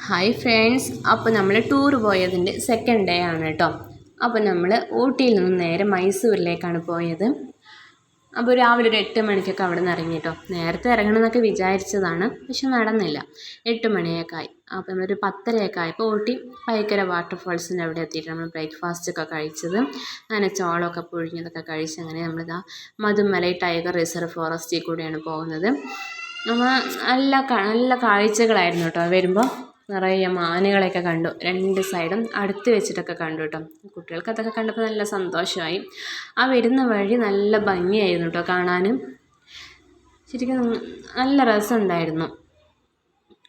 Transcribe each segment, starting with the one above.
Hi friends, അപ്പോൾ നമ്മൾ tour പോയതിൻ്റെ സെക്കൻഡ് ഡേ ആണ് കേട്ടോ. അപ്പോൾ നമ്മൾ ഊട്ടിയിൽ നിന്ന് നേരെ മൈസൂരിലേക്കാണ് പോയത്. അപ്പോൾ രാവിലെ ഒരു 8 മണിക്കൊക്കെ അവിടെ നിന്ന് ഇറങ്ങി കേട്ടോ. നേരത്തെ ഇറങ്ങണമെന്നൊക്കെ വിചാരിച്ചതാണ്, പക്ഷെ നടന്നില്ല. 8 മണിയൊക്കെ ആയി. അപ്പോൾ നമ്മളൊരു 10:30 ആയപ്പോൾ ഊട്ടി പൈക്കര വാട്ടർഫാൾസിൻ്റെ അവിടെ എത്തിയിട്ട് നമ്മൾ ബ്രേക്ക്ഫാസ്റ്റൊക്കെ കഴിച്ചത്, അങ്ങനെ ചോളമൊക്കെ പുഴുങ്ങിയതൊക്കെ കഴിച്ച് അങ്ങനെ നമ്മളിതാ മധുമലൈ ടൈഗർ റിസർവ് ഫോറസ്റ്റിൽ കൂടെയാണ് പോകുന്നത്. അപ്പോൾ നല്ല കാഴ്ചകളായിരുന്നു കേട്ടോ. വരുമ്പോൾ നിറയെ മാനുകളെയൊക്കെ കണ്ടു, 2 സൈഡും അടുത്ത് വെച്ചിട്ടൊക്കെ കണ്ടു കേട്ടോ. കുട്ടികൾക്ക് അതൊക്കെ കണ്ടപ്പോൾ നല്ല സന്തോഷമായി. ആ വരുന്ന വഴി നല്ല ഭംഗിയായിരുന്നു കേട്ടോ കാണാനും. ശരിക്കും നല്ല രസമുണ്ടായിരുന്നു.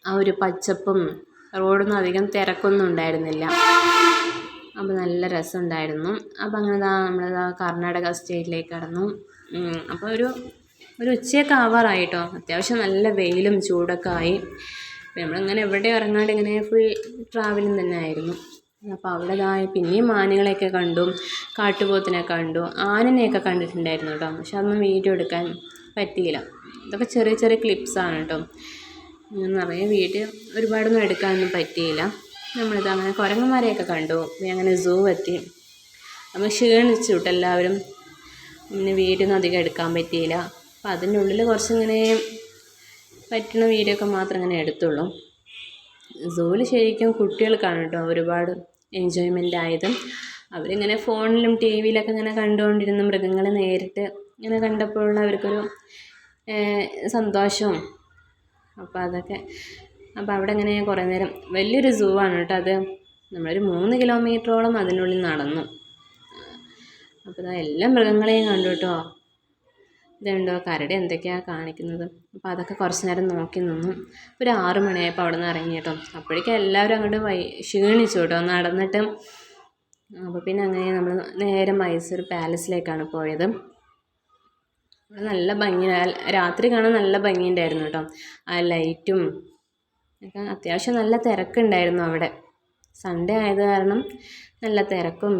ആ ഒരു പച്ചപ്പും റോഡൊന്നും അധികം തിരക്കൊന്നും ഉണ്ടായിരുന്നില്ല. അപ്പോൾ നല്ല രസമുണ്ടായിരുന്നു. അപ്പോൾ അങ്ങനെ നമ്മളിതാ കർണാടക സ്റ്റേറ്റിലേക്ക് കടന്നു. അപ്പോൾ ഒരു ഉച്ചയൊക്കെ ആവാറായിട്ടോ. അത്യാവശ്യം നല്ല വെയിലും ചൂടൊക്കെ ആയി. നമ്മളിങ്ങനെ എവിടെ ഇറങ്ങാണ്ട് ഇങ്ങനെ ഫുൾ ട്രാവലിംഗ് തന്നെ ആയിരുന്നു. അപ്പോൾ അവിടെ പിന്നെയും മാനുകളെയൊക്കെ കണ്ടു, കാട്ടുപോത്തിനെ കണ്ടു, ആനനെയൊക്കെ കണ്ടിട്ടുണ്ടായിരുന്നു കേട്ടോ. പക്ഷെ അതൊന്നും വീഡിയോ എടുക്കാൻ പറ്റിയില്ല. ഇതൊക്കെ ചെറിയ ചെറിയ ക്ലിപ്സാണ് കേട്ടോ. നിറയെ വീഡിയോ ഒരുപാടൊന്നും എടുക്കാനൊന്നും പറ്റിയില്ല. നമ്മളിത് അങ്ങനെ കുരങ്ങന്മാരെയൊക്കെ കണ്ടു. അങ്ങനെ സൂ എത്തി. അപ്പോൾ ക്ഷീണിച്ചു കേട്ടോ എല്ലാവരും. പിന്നെ വീഡിയോ ഒന്നും അധികം എടുക്കാൻ പറ്റിയില്ല. അപ്പോൾ അതിൻ്റെ ഉള്ളിൽ കുറച്ചിങ്ങനെ പറ്റുന്ന വീഡിയോ ഒക്കെ മാത്രം ഇങ്ങനെ എടുത്തുള്ളൂ. സൂവിൽ ശരിക്കും കുട്ടികൾക്കാണ് കേട്ടോ ഒരുപാട് എൻജോയ്മെൻ്റ് ആയത്. അവരിങ്ങനെ ഫോണിലും ടി വിയിലൊക്കെ ഇങ്ങനെ കണ്ടുകൊണ്ടിരുന്ന മൃഗങ്ങളെ നേരിട്ട് ഇങ്ങനെ കണ്ടപ്പോഴുള്ള അവർക്കൊരു സന്തോഷവും. അപ്പോൾ അതൊക്കെ അവിടെ ഇങ്ങനെ കുറേ നേരം വലിയൊരു സൂ ആണ് കേട്ടോ. അത് നമ്മളൊരു 3 കിലോമീറ്ററോളം അതിനുള്ളിൽ നടന്നു. അപ്പോൾ എല്ലാ മൃഗങ്ങളെയും കണ്ടു കേട്ടോ. ഇതുണ്ടോ കരടി എന്തൊക്കെയാണ് കാണിക്കുന്നത്. അപ്പോൾ അതൊക്കെ കുറച്ച് നേരം നോക്കി നിന്നു. ഒരു 6 മണിയായപ്പോൾ അവിടെ നിന്ന് ഇറങ്ങി കേട്ടോ. അപ്പോഴേക്കും എല്ലാവരും അങ്ങോട്ട് ക്ഷീണിച്ചു കേട്ടോ നടന്നിട്ട്. അപ്പോൾ പിന്നെ അങ്ങനെ നമ്മൾ നേരെ മൈസൂർ പാലസിലേക്കാണ് പോയത്. നല്ല ഭംഗി, രാത്രി കാണാൻ നല്ല ഭംഗിയുണ്ടായിരുന്നു കേട്ടോ. ആ ലൈറ്റും ഒക്കെ അത്യാവശ്യം നല്ല തിരക്കുണ്ടായിരുന്നു അവിടെ. സൺഡേ ആയത് കാരണം നല്ല തിരക്കും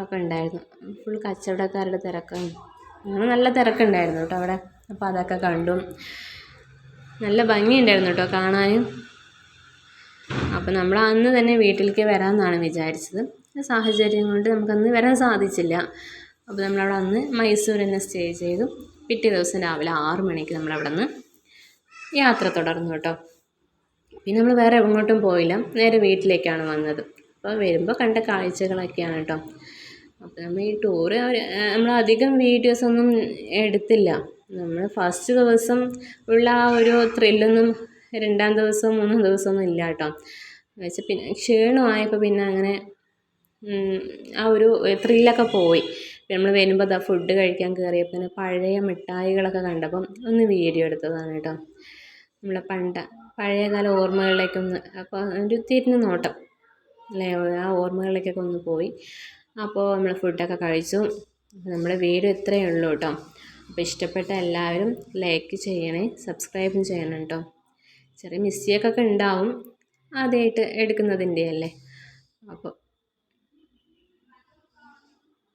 ഒക്കെ ഉണ്ടായിരുന്നു. ഫുൾ കച്ചവടക്കാരുടെ തിരക്കും അങ്ങനെ നല്ല തിരക്കുണ്ടായിരുന്നു കേട്ടോ അവിടെ. അപ്പോൾ അതൊക്കെ കണ്ടു. നല്ല ഭംഗിയുണ്ടായിരുന്നു കേട്ടോ കാണാനും. അപ്പോൾ നമ്മൾ അന്ന് തന്നെ വീട്ടിലേക്ക് വരാമെന്നാണ് വിചാരിച്ചത്. സാഹചര്യം കൊണ്ട് നമുക്കന്ന് വരാൻ സാധിച്ചില്ല. അപ്പോൾ നമ്മളവിടെ അന്ന് മൈസൂർ തന്നെ സ്റ്റേ ചെയ്തു. പിറ്റേ ദിവസം രാവിലെ 6 മണിക്ക് നമ്മളവിടെ നിന്ന് യാത്ര തുടർന്നു കേട്ടോ. പിന്നെ നമ്മൾ വേറെ എങ്ങോട്ടും പോയില്ല, നേരെ വീട്ടിലേക്കാണ് വന്നത്. അപ്പോൾ വരുമ്പോൾ കണ്ട കാഴ്ചകളൊക്കെയാണ് കേട്ടോ. അപ്പോൾ നമ്മൾ ഈ ടൂറ് നമ്മളധികം വീഡിയോസൊന്നും എടുത്തില്ല. നമ്മൾ ഫസ്റ്റ് ദിവസം ഉള്ള ആ ഒരു ത്രില്ലൊന്നും 2ാം ദിവസവും 3ാം ദിവസമൊന്നും ഇല്ല കേട്ടോ. എന്നുവെച്ചാൽ പിന്നെ ക്ഷീണമായപ്പോൾ പിന്നെ അങ്ങനെ ആ ഒരു ത്രില്ലൊക്കെ പോയി. നമ്മൾ വരുമ്പോൾ ഫുഡ് കഴിക്കാൻ കയറിയപ്പോൾ പിന്നെ പഴയ മിഠായികളൊക്കെ കണ്ടപ്പം ഒന്ന് വീഡിയോ എടുത്തതാണ് കേട്ടോ. നമ്മളെ പഴയകാല ഓർമ്മകളിലേക്കൊന്ന്, അപ്പോൾ ഒരു തിരിഞ്ഞു നോട്ടം അല്ലേ, ആ ഓർമ്മകളിലേക്കൊക്കെ ഒന്ന് പോയി. അപ്പോൾ നമ്മൾ ഫുഡൊക്കെ കഴിച്ചു. നമ്മുടെ വീഡിയോ ഇത്രയേ ഉള്ളൂ കേട്ടോ. അപ്പോൾ ഇഷ്ടപ്പെട്ട എല്ലാവരും ലൈക്ക് ചെയ്യണേ, സബ്സ്ക്രൈബും ചെയ്യണം കേട്ടോ. ചെറിയ മിസ്റ്റേക്കൊക്കെ ഉണ്ടാവും, ആദ്യമായിട്ട് എടുക്കുന്നതിൻ്റെ അല്ലേ. അപ്പോൾ